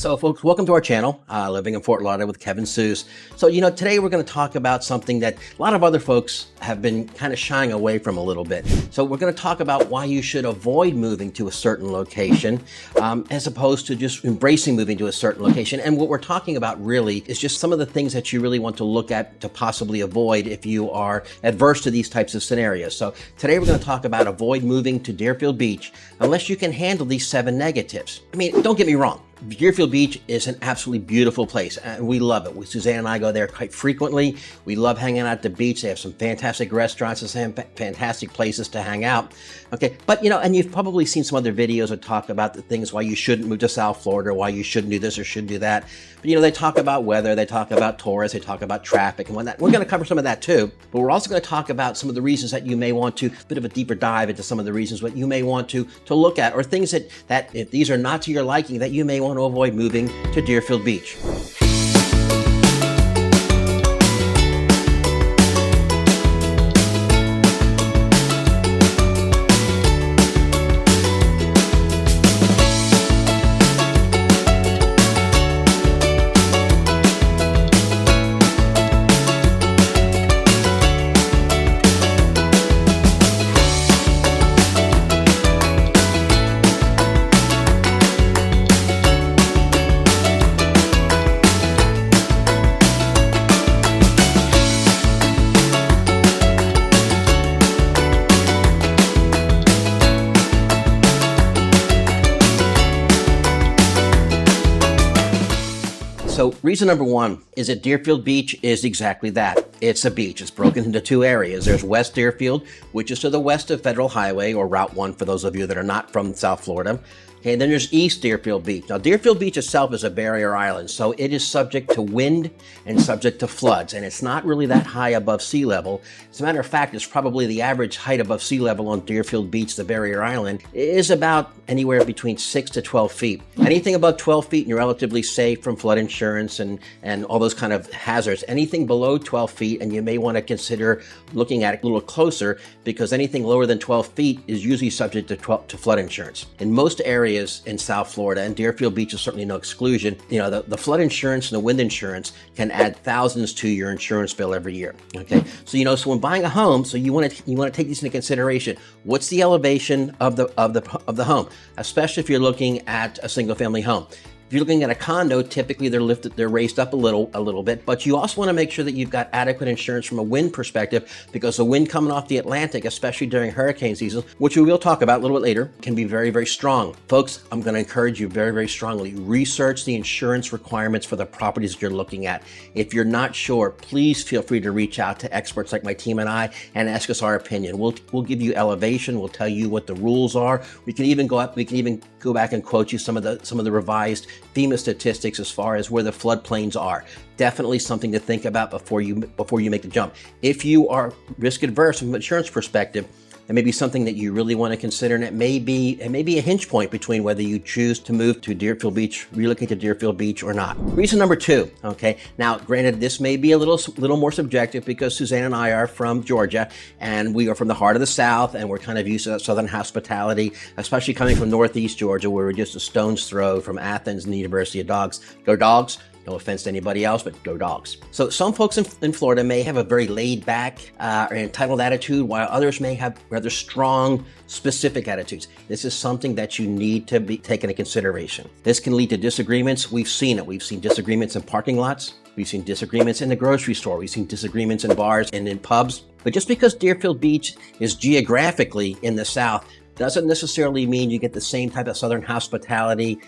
So folks, welcome to our channel, Living in Fort Lauderdale with Kevin Seuss. So, today we're going to talk about something that a lot of other folks have been kind of shying away from a little bit. So we're going to talk about why you should avoid moving to a certain location, as opposed to just embracing moving to a certain location. And what we're talking about really is just some of the things that you really want to look at to possibly avoid if you are adverse to these types of scenarios. So today we're going to talk about avoid moving to Deerfield Beach unless you can handle these 7 negatives. I mean, don't get me wrong. Deerfield Beach is an absolutely beautiful place, and we love it. Suzanne and I go there quite frequently. We love hanging out at the beach. They have some fantastic restaurants and some fantastic places to hang out. Okay, but and you've probably seen some other videos that talk about the things why you shouldn't move to South Florida, why you shouldn't do this or shouldn't do that. But they talk about weather, they talk about tourists, they talk about traffic and whatnot. We're going to cover some of that too, but we're also going to talk about some of the reasons that you may want to, a bit of a deeper dive into some of the reasons what you may want to look at, or things that if these are not to your liking, that you may want to avoid moving to Deerfield Beach. So reason number 1 is that Deerfield Beach is exactly that. It's a beach. It's broken into 2 areas. There's West Deerfield, which is to the west of Federal Highway, or Route 1 for those of you that are not from South Florida. Okay, and then there's East Deerfield Beach. Now, Deerfield Beach itself is a barrier island, so it is subject to wind and subject to floods, and it's not really that high above sea level. As a matter of fact, it's probably the average height above sea level on Deerfield Beach, the barrier island, is about anywhere between 6 to 12 feet. Anything above 12 feet, and you're relatively safe from flood insurance and all those kind of hazards. Anything below 12 feet, and you may want to consider looking at it a little closer, because anything lower than 12 feet is usually subject to flood insurance. In most areas in South Florida, and Deerfield Beach is certainly no exclusion, the flood insurance and the wind insurance can add thousands to your insurance bill every year. Okay, so so when buying a home, so you want to take these into consideration. What's the elevation of the home, especially if you're looking at a single family home? If you're looking at a condo, typically they're raised up a little bit, but you also want to make sure that you've got adequate insurance from a wind perspective, because the wind coming off the Atlantic, especially during hurricane season, which we will talk about a little bit later, can be very, very strong. Folks, I'm going to encourage you very, very strongly, research the insurance requirements for the properties that you're looking at. If you're not sure, please feel free to reach out to experts like my team and I and ask us our opinion. We'll give you elevation. We'll tell you what the rules are. We can even go back and quote you some of the revised FEMA statistics as far as where the floodplains are. Definitely something to think about before you make the jump. If you are risk adverse from an insurance perspective, it may be something that you really want to consider, and it may be a hinge point between whether you choose to move to Deerfield Beach, relocate to Deerfield Beach or not. Reason number 2, okay? Now, granted, this may be a little more subjective, because Suzanne and I are from Georgia, and we are from the heart of the South, and we're kind of used to that Southern hospitality, especially coming from Northeast Georgia, where we're just a stone's throw from Athens and the University of Dogs. Go Dogs! No offense to anybody else, but go Dogs. So some folks in Florida may have a very laid back or entitled attitude, while others may have rather strong, specific attitudes. This is something that you need to be taken into consideration. This can lead to disagreements. We've seen it. We've seen disagreements in parking lots. We've seen disagreements in the grocery store. We've seen disagreements in bars and in pubs. But just because Deerfield Beach is geographically in the South doesn't necessarily mean you get the same type of Southern hospitality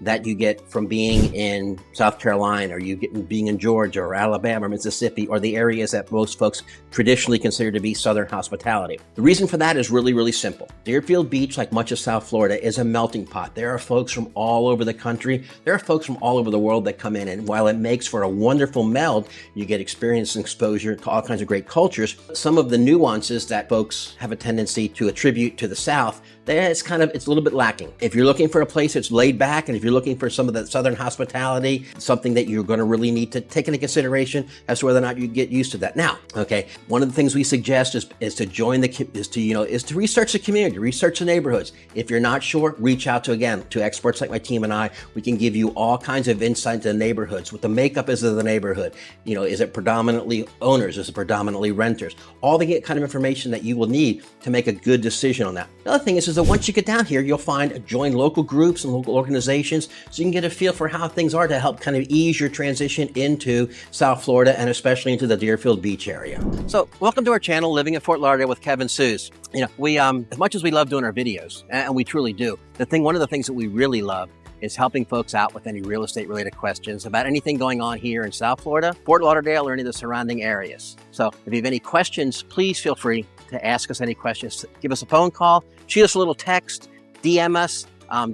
that you get from being in South Carolina, or you get being in Georgia or Alabama or Mississippi, or the areas that most folks traditionally consider to be Southern hospitality. The reason for that is really, really simple. Deerfield Beach, like much of South Florida, is a melting pot. There are folks from all over the country. There are folks from all over the world that come in, and while it makes for a wonderful meld, you get experience and exposure to all kinds of great cultures. Some of the nuances that folks have a tendency to attribute to the South it's a little bit lacking. If you're looking for a place that's laid back, and if you're looking for some of the southern hospitality, something that you're going to really need to take into consideration as to whether or not you get used to that. Now, okay, one of the things we suggest is to research the community, research the neighborhoods. If you're not sure, reach out to experts like my team and I. We can give you all kinds of insight into the neighborhoods, what the makeup is of the neighborhood. Is it predominantly owners? Is it predominantly renters? All the kind of information that you will need to make a good decision on that. The other thing is that once you get down here, you'll join local groups and local organizations so you can get a feel for how things are to help kind of ease your transition into South Florida and especially into the Deerfield Beach area. So welcome to our channel, Living in Fort Lauderdale with Kevin Suze. We, as much as we love doing our videos, and we truly do, one of the things that we really love is helping folks out with any real estate related questions about anything going on here in South Florida, Fort Lauderdale, or any of the surrounding areas. So if you have any questions, please feel free to ask us any questions. Give us a phone call, shoot us a little text, DM us,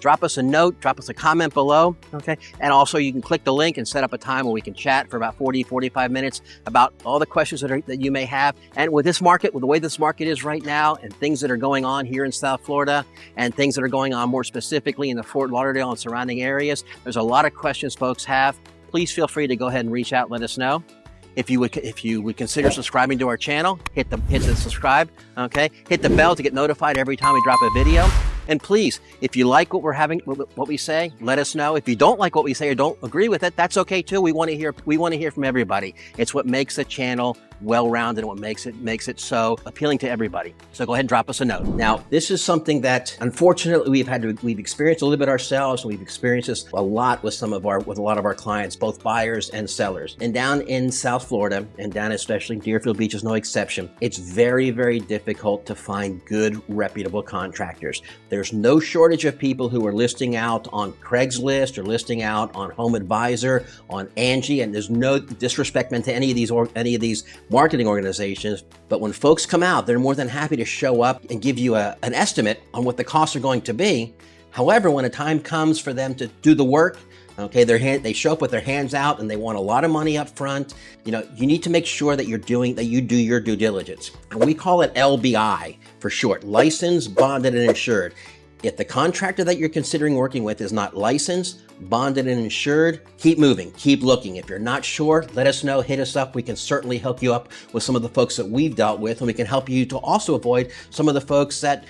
drop us a note, drop us a comment below, okay? And also you can click the link and set up a time where we can chat for about 45 minutes about all the questions that you may have. And with this market, with the way this market is right now and things that are going on here in South Florida and things that are going on more specifically in the Fort Lauderdale and surrounding areas, there's a lot of questions folks have. Please feel free to go ahead and reach out and let us know. If you would consider subscribing to our channel, hit the subscribe, okay? Hit the bell to get notified every time we drop a video. And please, if you like what we say, let us know. If you don't like what we say or don't agree with it, that's okay too. We want to hear from everybody. It's what makes the channel well-rounded and what makes it so appealing to everybody. So go ahead and drop us a note. Now, this is something that unfortunately we've experienced a little bit ourselves, and we've experienced this a lot with a lot of our clients, both buyers and sellers. And down in South Florida, and down especially Deerfield Beach is no exception, it's very, very difficult to find good, reputable contractors. There's no shortage of people who are listing out on Craigslist or listing out on Home Advisor, on Angie, and there's no disrespect meant to any of these marketing organizations, but when folks come out, they're more than happy to show up and give you an estimate on what the costs are going to be. However, when a time comes for them to do the work, okay, they show up with their hands out and they want a lot of money up front. You need to make sure that you do your due diligence. And we call it LBI for short, licensed, bonded, and insured. If the contractor that you're considering working with is not licensed, bonded, and insured, keep moving, keep looking. If you're not sure, let us know, hit us up. We can certainly help you up with some of the folks that we've dealt with, and we can help you to also avoid some of the folks that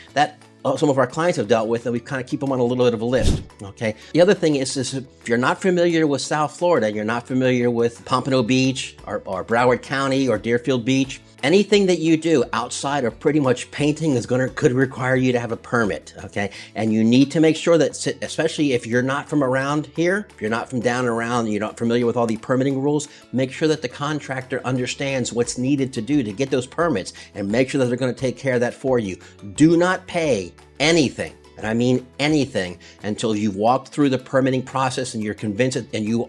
some of our clients have dealt with, and we kind of keep them on a little bit of a list, okay? The other thing is if you're not familiar with South Florida, you're not familiar with Pompano Beach or Broward County or Deerfield Beach, anything that you do outside of pretty much painting could require you to have a permit, okay? And you need to make sure that, especially if you're not from around here, if you're not from down and around, you're not familiar with all the permitting rules, make sure that the contractor understands what's needed to do to get those permits, and make sure that they're going to take care of that for you. Do not pay anything, and I mean anything, until you've walked through the permitting process and you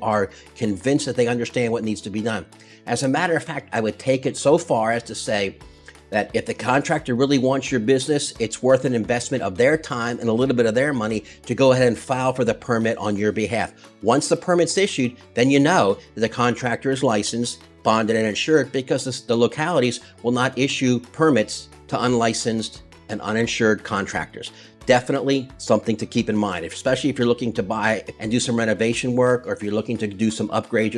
are convinced that they understand what needs to be done. As a matter of fact, I would take it so far as to say that if the contractor really wants your business, it's worth an investment of their time and a little bit of their money to go ahead and file for the permit on your behalf. Once the permit's issued, then you know that the contractor is licensed, bonded, and insured, because the localities will not issue permits to unlicensed and uninsured contractors. Definitely something to keep in mind, especially if you're looking to buy and do some renovation work, or if you're looking to do some upgrades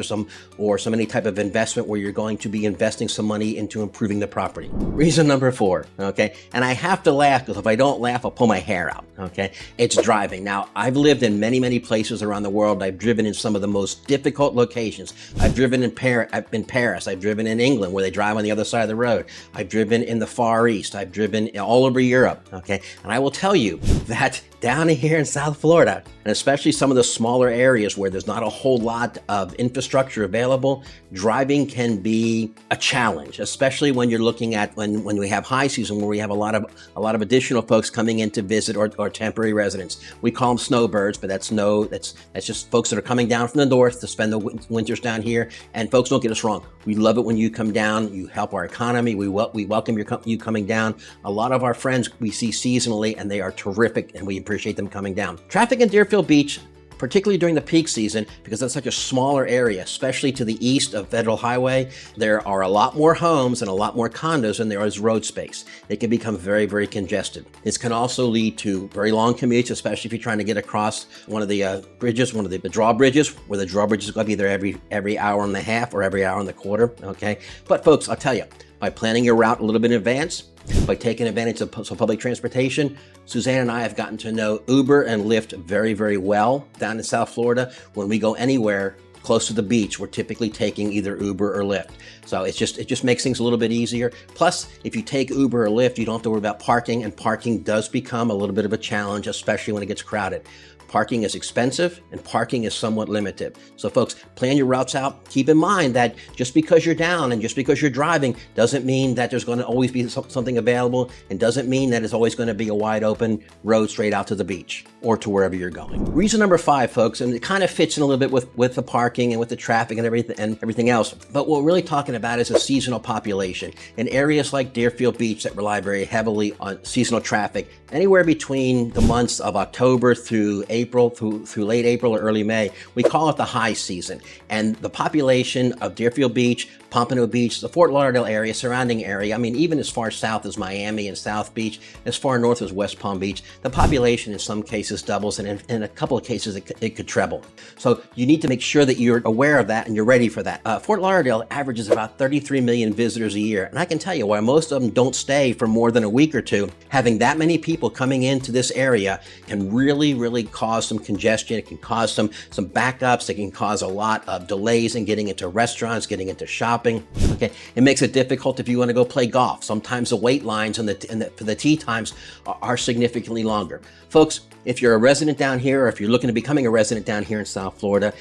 or any type of investment where you're going to be investing some money into improving the property. Reason number 4, okay? And I have to laugh, because if I don't laugh, I'll pull my hair out, okay? It's driving. Now, I've lived in many, many places around the world. I've driven in some of the most difficult locations. I've driven in Paris. I've driven in England, where they drive on the other side of the road. I've driven in the Far East. I've driven all over Europe, okay? And I will tell you that down here in South Florida, and especially some of the smaller areas where there's not a whole lot of infrastructure available, driving can be a challenge, especially when you're looking at when we have high season, where we have a lot of additional folks coming in to visit or temporary residents. We call them snowbirds, but that's just folks that are coming down from the north to spend the winters down here. And folks, don't get us wrong, we love it when you come down. You help our economy. We welcome you coming down. A lot of our friends we see seasonally, and they are terrific, and we appreciate them coming down. Traffic in Deerfield Beach, particularly during the peak season, because that's such a smaller area, especially to the east of Federal Highway. There are a lot more homes and a lot more condos than there is road space. It can become very, very congested. This can also lead to very long commutes, especially if you're trying to get across one of the bridges, one of the drawbridges, where the drawbridge is going to be there every hour and a half or every hour and a quarter, okay? But folks, I'll tell you, by planning your route a little bit in advance, by taking advantage of some public transportation, Suzanne and I have gotten to know Uber and Lyft very, very well down in South Florida. When we go anywhere close to the beach, we're typically taking either Uber or Lyft. So it just makes things a little bit easier. Plus, if you take Uber or Lyft, you don't have to worry about parking, and parking does become a little bit of a challenge, especially when it gets crowded. Parking is expensive and parking is somewhat limited. So folks, plan your routes out. Keep in mind that just because you're down and just because you're driving doesn't mean that there's going to always be something available, and doesn't mean that it's always going to be a wide open road straight out to the beach or to wherever you're going. Reason number 5, folks, and it kind of fits in a little bit with the parking and with the traffic and everything else, but what we're really talking about is a seasonal population. In areas like Deerfield Beach that rely very heavily on seasonal traffic, anywhere between the months of October through April, through late April or early May, we call it the high season. And the population of Deerfield Beach, Pompano Beach, the Fort Lauderdale area, surrounding area, I mean, even as far south as Miami and South Beach, as far north as West Palm Beach, the population in some cases doubles, and in a couple of cases it could treble. So you need to make sure that you're aware of that and you're ready for that. Fort Lauderdale averages about 33 million visitors a year. And I can tell you, while most of them don't stay for more than a week or two, having that many people coming into this area can really, really cause some congestion. It can cause some backups. It can cause a lot of delays in getting into restaurants, getting into shopping. Okay, it makes it difficult if you want to go play golf. Sometimes the wait lines for the tee times are significantly longer. Folks, if you're a resident down here, or if you're looking to becoming a resident down here in South Florida,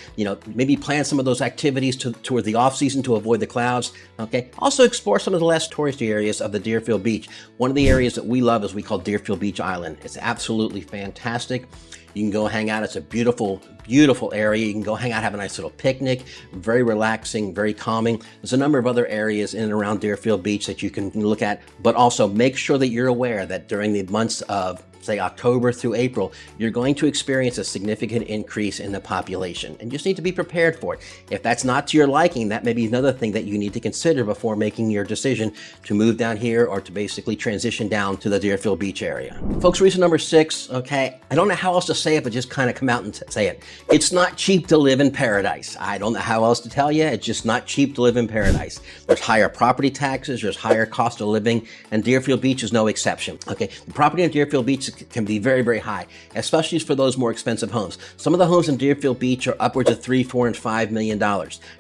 maybe plan some of those activities toward the off season to avoid the clouds. Okay. Also explore some of the less touristy areas of the Deerfield Beach. One of the areas that we love is we call Deerfield Beach Island. It's absolutely fantastic. You can go hang out. It's a beautiful, beautiful area. You can go hang out, have a nice little picnic. Very relaxing, very calming. There's a number of other areas in and around Deerfield Beach that you can look at, but also make sure that you're aware that during the months of, say, October through April, you're going to experience a significant increase in the population, and you just need to be prepared for it. If that's not to your liking, that may be another thing that you need to consider before making your decision to move down here or to basically transition down to the Deerfield Beach area. Folks, reason number 6, okay, I don't know how else to say it, but just kind of come out and say it. It's not cheap to live in paradise. I don't know how else to tell you. It's just not cheap to live in paradise. There's higher property taxes, there's higher cost of living, and Deerfield Beach is no exception. Okay, the property in Deerfield Beach can be very, very high, especially for those more expensive homes. Some of the homes in Deerfield Beach are upwards of $3, $4, and $5 million.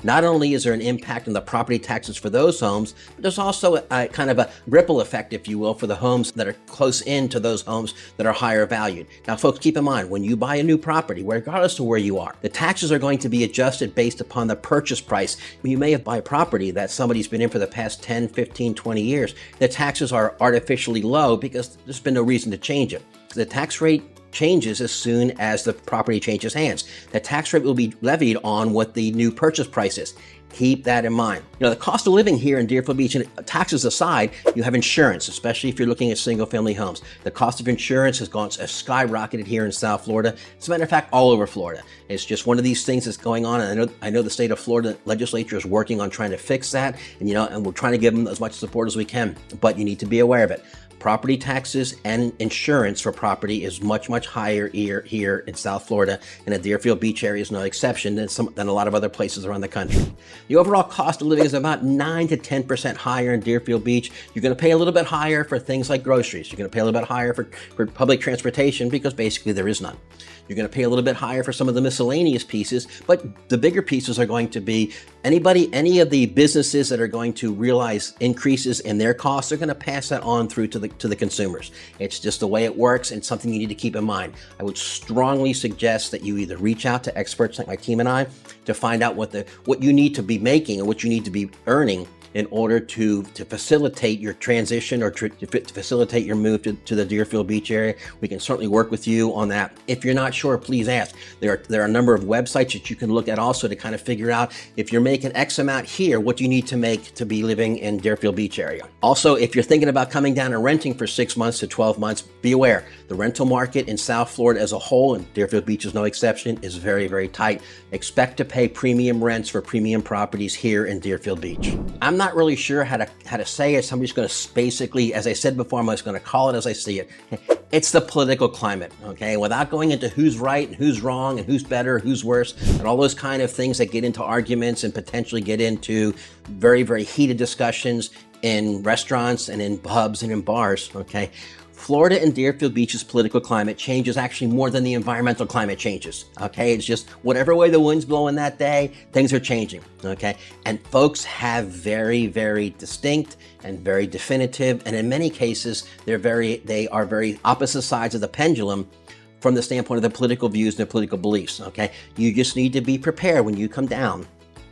Not only is there an impact on the property taxes for those homes, but there's also a kind of a ripple effect, if you will, for the homes that are close in to those homes that are higher valued. Now, folks, keep in mind, when you buy a new property, regardless of where you are, the taxes are going to be adjusted based upon the purchase price. You may have bought a property that somebody's been in for the past 10, 15, 20 years. The taxes are artificially low because there's been no reason to change it. The tax rate changes as soon as the property changes hands. The tax rate will be levied on what the new purchase price is. Keep that in mind. The cost of living here in Deerfield Beach, and taxes aside, you have insurance, especially if you're looking at single-family homes. The cost of insurance has skyrocketed here in South Florida. As a matter of fact, all over Florida. It's just one of these things that's going on, and I know the state of Florida legislature is working on trying to fix that, and we're trying to give them as much support as we can, but you need to be aware of it. Property taxes and insurance for property is much, much higher here in South Florida, and the Deerfield Beach area is no exception than a lot of other places around the country. The overall cost of living is about 9 to 10% higher in Deerfield Beach. You're going to pay a little bit higher for things like groceries. You're going to pay a little bit higher for public transportation because basically there is none. You're going to pay a little bit higher for some of the miscellaneous pieces, but the bigger pieces are going to be any of the businesses that are going to realize increases in their costs are going to pass that on through to the consumers. It's just the way it works, and something you need to keep in mind. I would strongly suggest that you either reach out to experts like my team and I to find out what you need to be making or what you need to be earning in order to facilitate your transition or to facilitate your move to the Deerfield Beach area. We can certainly work with you on that. If you're not sure, please ask. There are a number of websites that you can look at also to kind of figure out if you're making X amount here, what do you need to make to be living in Deerfield Beach area. Also, if you're thinking about coming down and renting for 6 months to 12 months, be aware the rental market in South Florida as a whole, and Deerfield Beach is no exception, is very, very tight. Expect to pay premium rents for premium properties here in Deerfield Beach. I'm not really sure how to say it, so I'm just going to basically, as I said before, I'm just going to call it as I see it. It's the political climate, okay? Without going into who's right and who's wrong and who's better, who's worse, and all those kind of things that get into arguments and potentially get into very, very heated discussions in restaurants and in pubs and in bars, okay? Florida and Deerfield Beach's political climate changes actually more than the environmental climate changes, okay? It's just whatever way the wind's blowing that day, things are changing, okay? And folks have very, very distinct and very definitive, and in many cases, they are very opposite sides of the pendulum from the standpoint of their political views and their political beliefs, okay? You just need to be prepared when you come down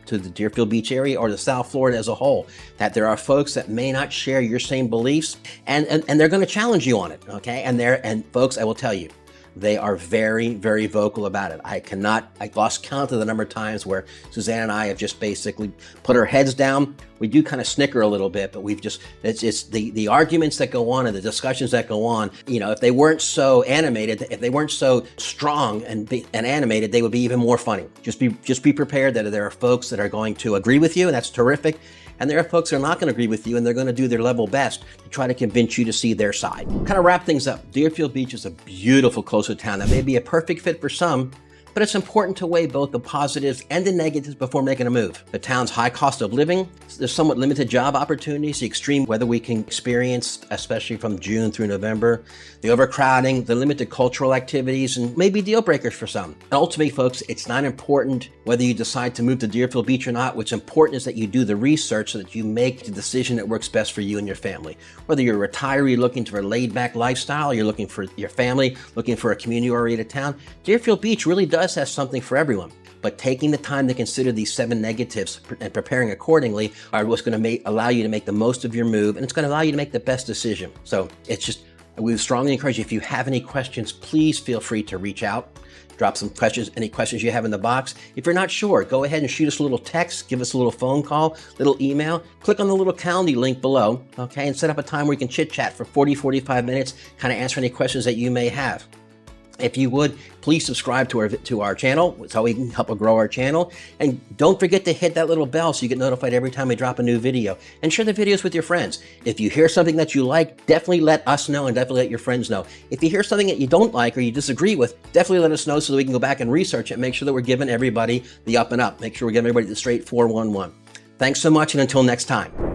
to the Deerfield Beach area or the South Florida as a whole, that there are folks that may not share your same beliefs, and they're going to challenge you on it, okay? And folks, I will tell you, they are very, very vocal about it. I lost count of the number of times where Suzanne and I have just basically put our heads down. We do kind of snicker a little bit, but it's the arguments that go on and the discussions that go on. You know, if they weren't so animated, if they weren't so strong and animated, they would be even more funny. Just be prepared that there are folks that are going to agree with you, and that's terrific. And there are folks that are not going to agree with you, and they're going to do their level best to try to convince you to see their side. Kind of wrap things up. Deerfield Beach is a beautiful coastal town that may be a perfect fit for some, but it's important to weigh both the positives and the negatives before making a move. The town's high cost of living, there's somewhat limited job opportunities, the extreme weather we can experience, especially from June through November, the overcrowding, the limited cultural activities, and maybe deal breakers for some. And ultimately, folks, it's not important whether you decide to move to Deerfield Beach or not. What's important is that you do the research so that you make the decision that works best for you and your family. Whether you're a retiree looking for a laid-back lifestyle, or you're looking for your family, looking for a community-oriented town, Deerfield Beach really does have something for everyone. But taking the time to consider these 7 negatives and preparing accordingly are what's going to allow you to make the most of your move, and it's going to allow you to make the best decision. So we strongly encourage you, if you have any questions, please feel free to reach out. Drop some questions, any questions you have in the box. If you're not sure, go ahead and shoot us a little text, give us a little phone call, little email, click on the little Calendly link below, okay, and set up a time where you can chit chat for 40-45 minutes, kind of answer any questions that you may have. If you would, please subscribe to our channel. It's how we can help grow our channel. And don't forget to hit that little bell so you get notified every time we drop a new video. And share the videos with your friends. If you hear something that you like, definitely let us know and definitely let your friends know. If you hear something that you don't like or you disagree with, definitely let us know so that we can go back and research it and make sure that we're giving everybody the up and up. Make sure we're giving everybody the straight 411. Thanks so much, and until next time.